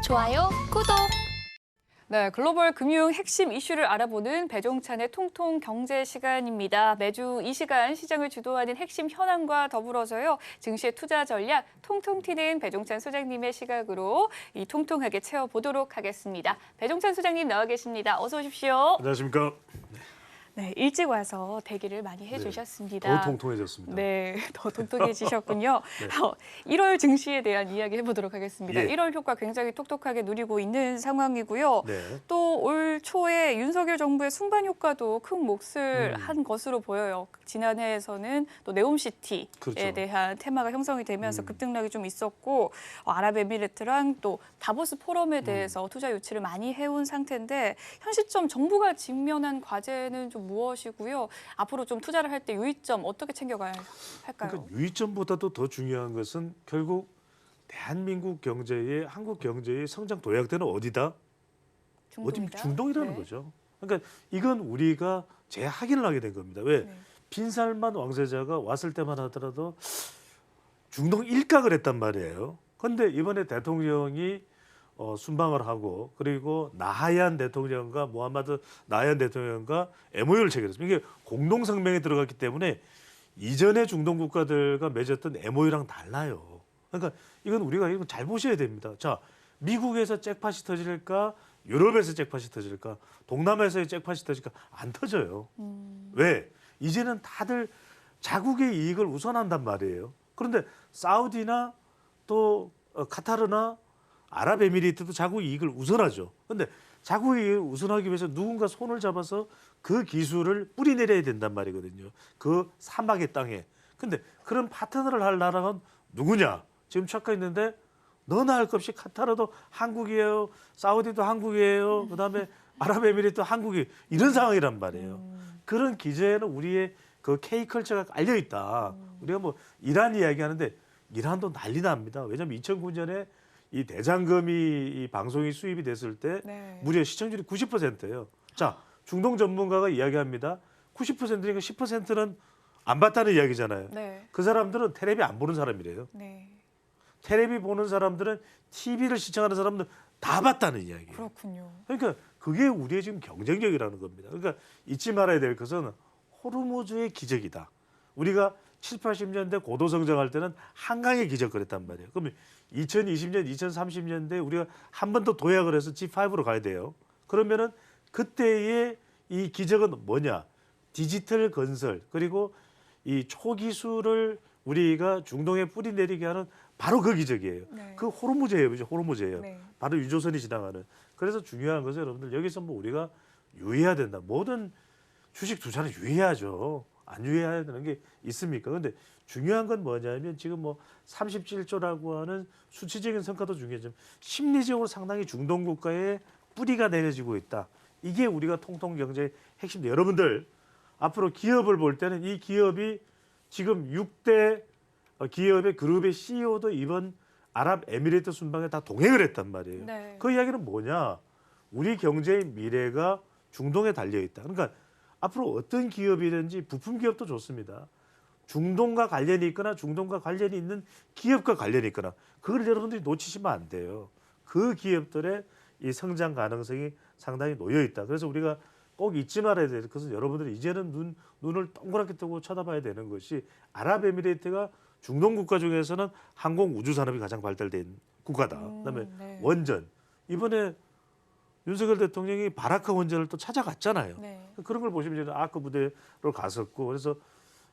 좋아요, 구독. 네, 글로벌 금융 핵심 이슈를 알아보는 배종찬의 통통 경제 시간입니다. 매주 이 시간 시장을 주도하는 핵심 현안과 더불어서요. 증시의 투자 전략 통통 튀는 배종찬 소장님의 시각으로 이 통통하게 채워보도록 하겠습니다. 배종찬 소장님 나와 계십니다. 어서 오십시오. 안녕하십니까. 네, 일찍 와서 대기를 많이 해주셨습니다. 더 통통해졌습니다. 네, 더 통통해지셨군요. 네. 1월 증시에 대한 이야기 해보도록 하겠습니다. 예. 1월 효과 굉장히 톡톡하게 누리고 있는 상황이고요. 네. 또 올 초에 윤석열 정부의 순반 효과도 큰 몫을 한 것으로 보여요. 지난해에서는 또 네옴시티에 그렇죠. 대한 테마가 형성이 되면서 급등락이 좀 있었고 아랍에미리트랑 또 다보스 포럼에 대해서 투자 유치를 많이 해온 상태인데 현 시점 정부가 직면한 과제는 좀 무엇이고요? 앞으로 좀 투자를 할 때 유의점 어떻게 챙겨가야 할까요? 그러니까 유의점보다도 더 중요한 것은 결국 대한민국 경제의 한국 경제의 성장 도약대는 어디다? 어디 중동이라는 네. 거죠. 그러니까 이건 우리가 재확인을 하게 된 겁니다. 왜? 네. 빈살만 왕세자가 왔을 때만 하더라도 중동 일각을 했단 말이에요. 그런데 이번에 대통령이 순방을 하고 그리고 나하얀 대통령과 모하마드 나하얀 대통령과 MOU를 체결했습니다. 이게 공동성명에 들어갔기 때문에 이전의 중동 국가들과 맺었던 MOU랑 달라요. 그러니까 이건 우리가 이거 잘 보셔야 됩니다. 자, 미국에서 잭팟이 터질까? 유럽에서 잭팟이 터질까? 동남아에서의 잭팟이 터질까? 안 터져요. 왜? 이제는 다들 자국의 이익을 우선한단 말이에요. 그런데 사우디나 또 카타르나 아랍에미리트도 자국 이익을 우선하죠. 그런데 자국 이익을 우선하기 위해서 누군가 손을 잡아서 그 기술을 뿌리내려야 된단 말이거든요. 그 사막의 땅에. 근데 그런 파트너를 할 나라가 누구냐? 지금 찾고 있는데 너나 할 것 없이 카타르도 한국이에요. 사우디도 한국이에요. 그다음에 아랍에미리트도 한국이 이런 상황이란 말이에요. 그런 기제에는 우리의 그 K컬처가 깔려 있다. 우리가 뭐 이란 이야기하는데 이란도 난리 납니다. 왜냐하면 2009년에 이 대장금이 이 방송이 수입이 됐을 때 네. 무려 시청률이 90%예요. 자, 중동 전문가가 이야기합니다. 90%니까 10%는 안 봤다는 이야기잖아요. 네. 그 사람들은 텔레비 안 보는 사람이래요. 네. 텔레비 보는 사람들은 TV를 시청하는 사람들 다 봤다는 이야기예요. 그렇군요. 그러니까 그게 우리의 지금 경쟁력이라는 겁니다. 그러니까 잊지 말아야 될 것은 호르무즈의 기적이다. 우리가 7, 80년대 고도 성장할 때는 한강의 기적 그랬단 말이에요. 그러면 2020년, 2030년대에 우리가 한 번 더 도약을 해서 G5로 가야 돼요. 그러면은 그때의 이 기적은 뭐냐? 디지털 건설 그리고 이 초기술을 우리가 중동에 뿌리내리게 하는 바로 그 기적이에요. 네. 그 호르무즈예요. 호르무즈예요. 네. 바로 유조선이 지나가는. 그래서 중요한 것은 여러분들 여기서 뭐 우리가 유의해야 된다. 모든 주식 투자는 유의해야죠. 안 유의해야 되는 게 있습니까? 그런데 중요한 건 뭐냐면 지금 뭐 37조라고 하는 수치적인 성과도 중요하지만 심리적으로 상당히 중동 국가에 뿌리가 내려지고 있다. 이게 우리가 통통 경제의 핵심인데 여러분들 앞으로 기업을 볼 때는 이 기업이 지금 6대 기업의 그룹의 CEO도 이번 아랍에미리트 순방에 다 동행을 했단 말이에요. 네. 그 이야기는 뭐냐? 우리 경제의 미래가 중동에 달려 있다. 그러니까 앞으로 어떤 기업이든지 부품 기업도 좋습니다. 중동과 관련이 있거나 중동과 관련이 있는 기업과 관련이 있거나 그걸 여러분들이 놓치시면 안 돼요. 그 기업들의 이 성장 가능성이 상당히 놓여 있다. 그래서 우리가 꼭 잊지 말아야 될 것은 여러분들이 이제는 눈을 동그랗게 뜨고 쳐다봐야 되는 것이 아랍에미리트가 중동 국가 중에서는 항공 우주 산업이 가장 발달된 국가다. 그다음에 네. 원전 이번에 윤석열 대통령이 바라카 원전을 또 찾아갔잖아요. 네. 그런 걸 보시면 저는 아크 부대로 갔었고 그래서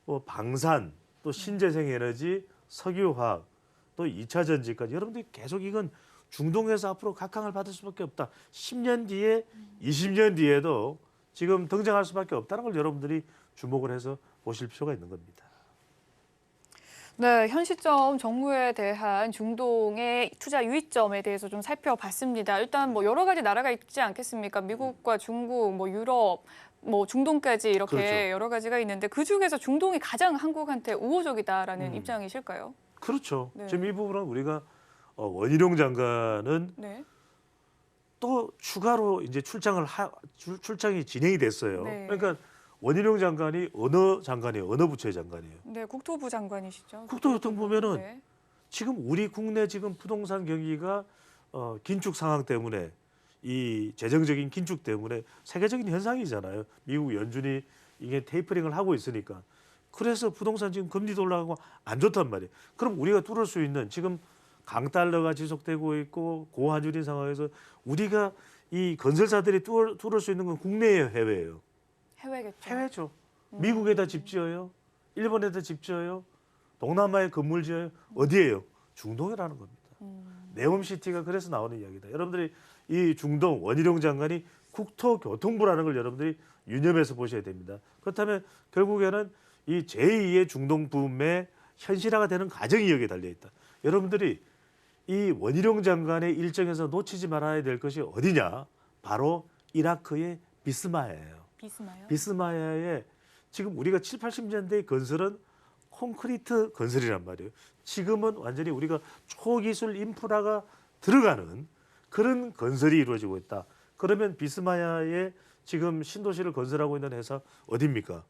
뭐 방산 또 신재생 에너지 석유화학 또 2차 전지까지 여러분들이 계속 이건 중동에서 앞으로 각광을 받을 수밖에 없다. 10년 뒤에 20년 뒤에도 지금 등장할 수밖에 없다는 걸 여러분들이 주목을 해서 보실 필요가 있는 겁니다. 네, 현 시점 정부에 대한 중동의 투자 유의점에 대해서 좀 살펴봤습니다. 일단 뭐 여러 가지 나라가 있지 않겠습니까? 미국과 중국, 뭐 유럽, 뭐 중동까지 이렇게 그렇죠. 여러 가지가 있는데 그 중에서 중동이 가장 한국한테 우호적이다라는 입장이실까요? 그렇죠. 네. 지금 이 부분은 우리가 원희룡 장관은 네. 또 추가로 이제 출장이 진행이 됐어요. 네. 그러니까 원희룡 장관이 어느 장관이에요? 어느 부처의 장관이에요? 네, 국토부 장관이시죠. 국토교통 보면은 네. 지금 우리 국내 지금 부동산 경기가 긴축 상황 때문에 이 재정적인 긴축 때문에 세계적인 현상이잖아요. 미국 연준이 이게 테이퍼링을 하고 있으니까. 그래서 부동산 지금 금리도 올라가고 안 좋단 말이에요. 그럼 우리가 뚫을 수 있는 지금 강달러가 지속되고 있고 고환율인 상황에서 우리가 이 건설사들이 뚫을 수 있는 건 국내예요, 해외예요? 해외겠죠. 해외죠. 미국에다 집 지어요. 일본에다 집 지어요. 동남아에 건물 지어요. 어디예요? 중동이라는 겁니다. 네옴시티가 그래서 나오는 이야기다. 여러분들이 이 중동 원희룡 장관이 국토교통부라는 걸 여러분들이 유념해서 보셔야 됩니다. 그렇다면 결국에는 이 제2의 중동 붐의 현실화가 되는 과정이 여기에 달려 있다. 여러분들이 이 원희룡 장관의 일정에서 놓치지 말아야 될 것이 어디냐? 바로 이라크의 비스마야예요. 비스마요? 비스마야에 지금 우리가 7, 80년대의 건설은 콘크리트 건설이란 말이에요. 지금은 완전히 우리가 초기술 인프라가 들어가는 그런 건설이 이루어지고 있다. 그러면 비스마야에 지금 신도시를 건설하고 있는 회사 어디입니까?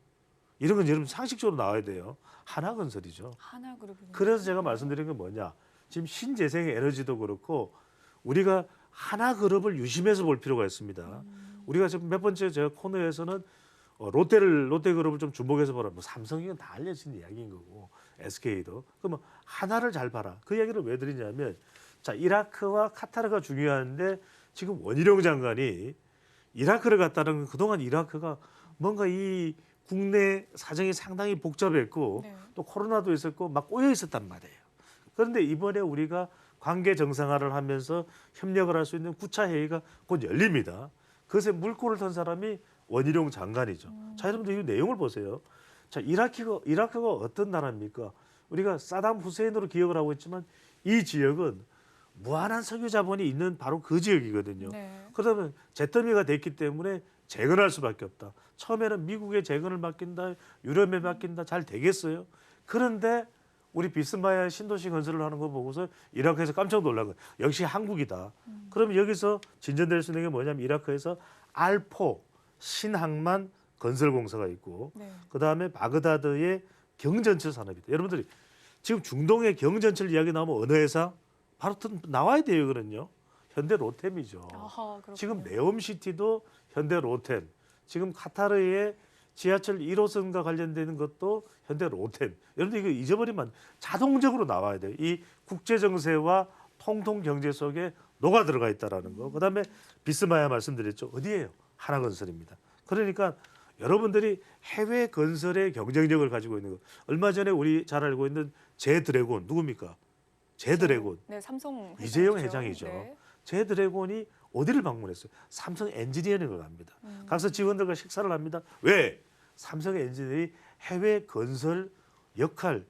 이런 건 여러분 상식적으로 나와야 돼요. 하나건설이죠. 하나그룹이. 그래서 제가 말씀드린 게 뭐냐. 지금 신재생 에너지도 그렇고 우리가 하나그룹을 유심해서 볼 필요가 있습니다. 우리가 지금 몇 번째 제가 코너에서는 롯데그룹을 좀 주목해서 보라. 뭐 삼성이건 다 알려진 이야기인 거고 SK도. 그러면 하나를 잘 봐라. 그 이야기를 왜 드리냐면 자 이라크와 카타르가 중요한데 지금 원희룡 장관이 이라크를 갔다는 건 그동안 이라크가 뭔가 이 국내 사정이 상당히 복잡했고 네. 또 코로나도 있었고 막 꼬여 있었단 말이에요. 그런데 이번에 우리가 관계 정상화를 하면서 협력을 할 수 있는 9차 회의가 곧 열립니다. 그것에 물꼬를 턴 사람이 원희룡 장관이죠. 자, 여러분들 이 내용을 보세요. 자, 이라크가 어떤 나라입니까? 우리가 사담 후세인으로 기억을 하고 있지만 이 지역은 무한한 석유 자본이 있는 바로 그 지역이거든요. 네. 그러면 잿더미가 됐기 때문에 재건할 수밖에 없다. 처음에는 미국에 재건을 맡긴다, 유럽에 맡긴다 잘 되겠어요. 그런데 우리 비스마야 신도시 건설을 하는 거 보고서 이라크에서 깜짝 놀란 거예요. 역시 한국이다. 그러면 여기서 진전될 수 있는 게 뭐냐면 이라크에서 알포 신항만 건설공사가 있고 네. 그다음에 바그다드의 경전철 산업이 있다. 여러분들이 지금 중동의 경전철 이야기 나오면 어느 회사? 바로 나와야 돼요. 그런요. 현대 로템이죠. 아하, 그렇군요. 지금 네옴시티도 현대 로템. 지금 카타르의 지하철 1호선과 관련되는 것도 현대 로템. 여러분들 이거 잊어버리면 자동적으로 나와야 돼요. 이 국제 정세와 통통 경제 속에 녹아 들어가 있다라는 거. 그다음에 비스마야 말씀드렸죠. 어디예요? 하나건설입니다. 그러니까 여러분들이 해외 건설의 경쟁력을 가지고 있는 거. 얼마 전에 우리 잘 알고 있는 제드래곤 누굽니까? 제드래곤 네, 삼성 이재용 회장이죠. 회장이죠. 네. 제드래곤이 어디를 방문했어요? 삼성 엔지니어링을 갑니다. 가서 직원들과 식사를 합니다. 왜? 삼성 엔지니어링이 해외 건설 역할,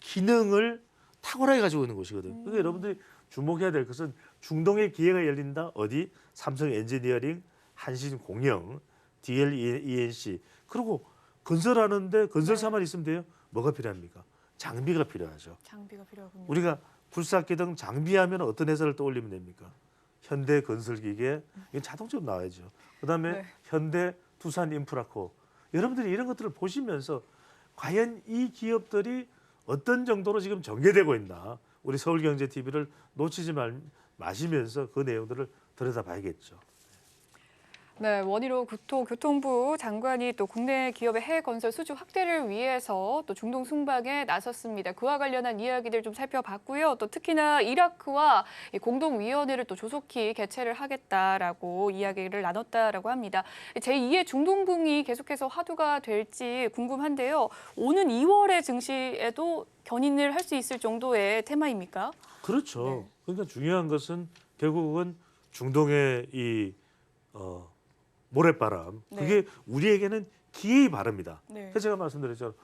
기능을 탁월하게 가지고 있는 곳이거든요. 그러니까 여러분들이 주목해야 될 것은 중동의 기회가 열린다. 어디? 삼성 엔지니어링, 한신공영, DLENC. 그리고 건설하는데 건설사만 있으면 돼요? 뭐가 필요합니까? 장비가 필요하죠. 장비가 필요하군요. 우리가 굴삭기 등 장비하면 어떤 회사를 떠올리면 됩니까? 현대건설기계 이건 자동적으로 나와야죠. 그다음에 네. 현대 두산인프라코. 여러분들이 이런 것들을 보시면서 과연 이 기업들이 어떤 정도로 지금 전개되고 있나 우리 서울경제TV를 놓치지 마시면서 그 내용들을 들여다봐야겠죠. 네, 원희룡 국토교통부 장관이 또 국내 기업의 해외 건설 수주 확대를 위해서 또 중동 순방에 나섰습니다. 그와 관련한 이야기들 좀 살펴봤고요. 또 특히나 이라크와 이 공동위원회를 또 조속히 개최를 하겠다라고 이야기를 나눴다라고 합니다. 제2의 중동붕이 계속해서 화두가 될지 궁금한데요. 오는 2월의 증시에도 견인을 할 수 있을 정도의 테마입니까? 그렇죠. 네. 그러니까 중요한 것은 결국은 중동의 이 모래바람 네. 그게 우리에게는 기회의 바람이다. 네. 그래서 제가 말씀드렸죠.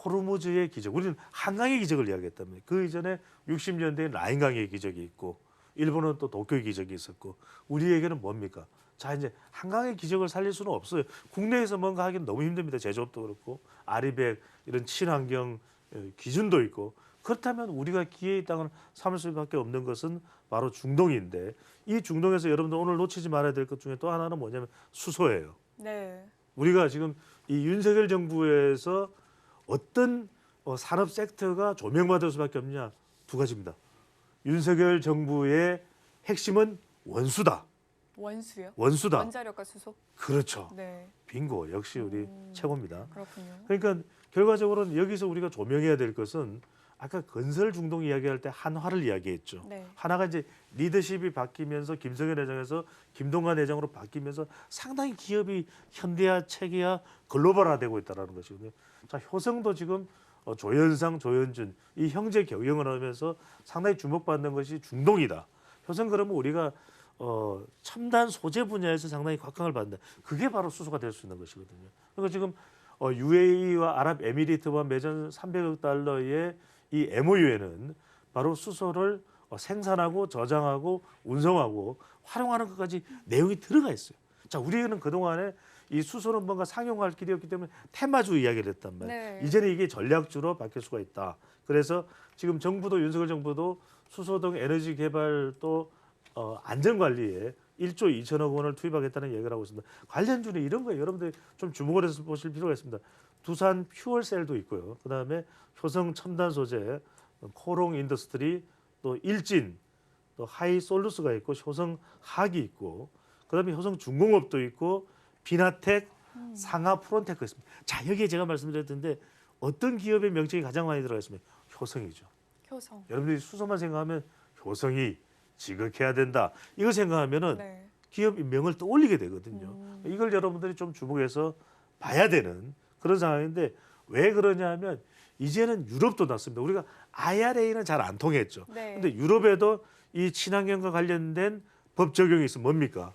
호르무즈의 기적. 우리는 한강의 기적을 이야기했다면 그 이전에 60년대에 라인강의 기적이 있고 일본은 또 도쿄의 기적이 있었고 우리에게는 뭡니까? 자 이제 한강의 기적을 살릴 수는 없어요. 국내에서 뭔가 하기는 너무 힘듭니다. 제조업도 그렇고 아리백 이런 친환경 기준도 있고 그렇다면 우리가 기회의 땅을 삼을 수밖에 없는 것은 바로 중동인데 이 중동에서 여러분들 오늘 놓치지 말아야 될 것 중에 또 하나는 뭐냐면 수소예요. 네. 우리가 지금 이 윤석열 정부에서 어떤 산업 섹터가 조명받을 수밖에 없냐 두 가지입니다. 윤석열 정부의 핵심은 원수다. 원수요? 원수다. 원자력과 수소? 그렇죠. 네, 빙고. 역시 우리 최고입니다. 그렇군요. 그러니까 결과적으로는 여기서 우리가 조명해야 될 것은 아까 건설 중동 이야기할 때 한화를 이야기했죠. 네. 하나가 이제 리더십이 바뀌면서 김성현 회장에서 김동관 회장으로 바뀌면서 상당히 기업이 현대화, 체계화, 글로벌화되고 있다는 것이거든요. 자, 효성도 지금 조현상, 조현준 이 형제 경영을 하면서 상당히 주목받는 것이 중동이다. 효성 그러면 우리가 첨단 소재 분야에서 상당히 곽강을 받는다. 그게 바로 수소가 될 수 있는 것이거든요. 그러니까 지금 UAE와 아랍에미리트와 매년 300억 달러의 이 MOU에는 바로 수소를 생산하고 저장하고 운송하고 활용하는 것까지 내용이 들어가 있어요. 자, 우리는 그동안에 이 수소는 뭔가 상용할 길이 없기 때문에 테마주 이야기를 했단 말이에요. 네. 이제는 이게 전략주로 바뀔 수가 있다. 그래서 지금 정부도 윤석열 정부도 수소 등 에너지 개발 또 안전관리에 1조 2천억 원을 투입하겠다는 얘기를 하고 있습니다. 관련주는 이런 거예요. 여러분들 좀 주목을 해서 보실 필요가 있습니다. 두산 퓨얼셀도 있고요. 그다음에 효성 첨단 소재, 코롱 인더스트리, 또 일진, 또 하이솔루스가 있고 효성 학이 있고 그다음에 효성 중공업도 있고 비나텍, 상하 프론테크 있습니다. 자, 여기에 제가 말씀드렸는데 어떤 기업의 명칭이 가장 많이 들어가 있습니까? 효성이죠. 효성. 여러분들이 수소만 생각하면 효성이 지극해야 된다. 이거 생각하면은 네. 기업 명을 떠올리게 되거든요. 이걸 여러분들이 좀 주목해서 봐야 되는 그런 상황인데 왜 그러냐 하면 이제는 유럽도 났습니다. 우리가 IRA는 잘 안 통했죠. 네. 근데 유럽에도 이 친환경과 관련된 법 적용이 있으면 뭡니까?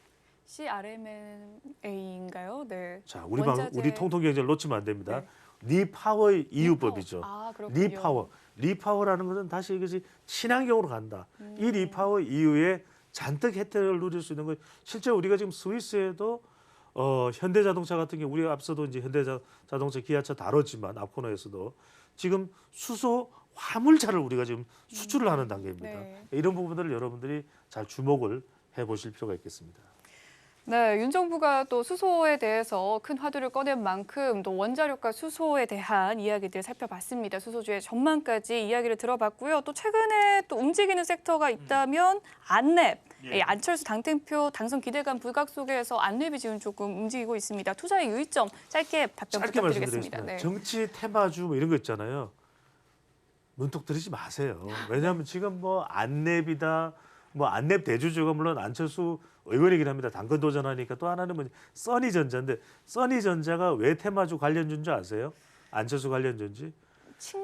CRMA인가요? 네. 자, 우리 원자재- 우리 통통경제를 놓치면 안 됩니다. 네. 리파워 EU법이죠. 아, 그렇군요. 리파워. 리파워라는 것은 다시 이것이 친환경으로 간다. 이 리파워 이후에 잔뜩 혜택을 누릴 수 있는 거. 실제 우리가 지금 스위스에도 현대자동차 같은 경우 우리가 앞서도 이제 현대자동차, 기아차 다뤘지만 앞 코너에서도 지금 수소 화물차를 우리가 지금 수출을 하는 단계입니다. 네. 이런 부분들을 여러분들이 잘 주목을 해보실 필요가 있겠습니다. 네, 윤 정부가 또 수소에 대해서 큰 화두를 꺼낸 만큼 또 원자력과 수소에 대한 이야기들 살펴봤습니다. 수소주의 전망까지 이야기를 들어봤고요. 또 최근에 또 움직이는 섹터가 있다면 안랩. 예. 예, 안철수 당대표 당선 기대감 불각 속에서 안랩이 지금 조금 움직이고 있습니다. 투자의 유의점 짧게 답변 짧게 부탁드리겠습니다. 말씀드리겠습니다. 네. 정치 테마주 뭐 이런 거 있잖아요. 눈독 들이지 마세요. 왜냐하면 지금 뭐 안랩이다, 뭐 안랩 대주주가 물론 안철수 의원이긴 합니다. 당권 도전하니까 또 하나는 뭐 써니전자인데 써니전자가 왜 테마주 관련주인 줄 아세요? 안철수 관련주인지?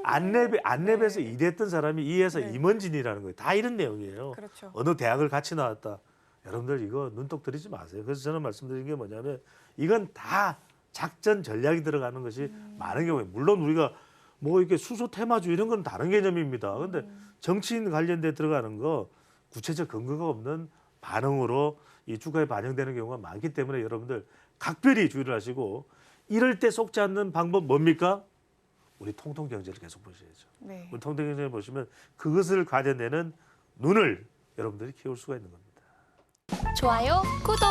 안랩에서 일했던 사람이 이 회사 네. 임원진이라는 거예요. 다 이런 내용이에요. 그렇죠. 어느 대학을 같이 나왔다. 여러분들 이거 눈독 들이지 마세요. 그래서 저는 말씀드린 게 뭐냐면 이건 다 작전 전략이 들어가는 것이 많은 경우에 물론 우리가 뭐 이렇게 수소 테마주 이런 건 다른 개념입니다. 그런데 정치인 관련돼 들어가는 거 구체적 근거가 없는 반응으로 이 주가에 반영되는 경우가 많기 때문에 여러분들 각별히 주의를 하시고 이럴 때 속지 않는 방법 뭡니까? 우리 통통경제를 계속 보셔야죠. 네. 우리 통통경제를 보시면 그것을 가져내는 눈을 여러분들이 키울 수가 있는 겁니다. 좋아요, 구독!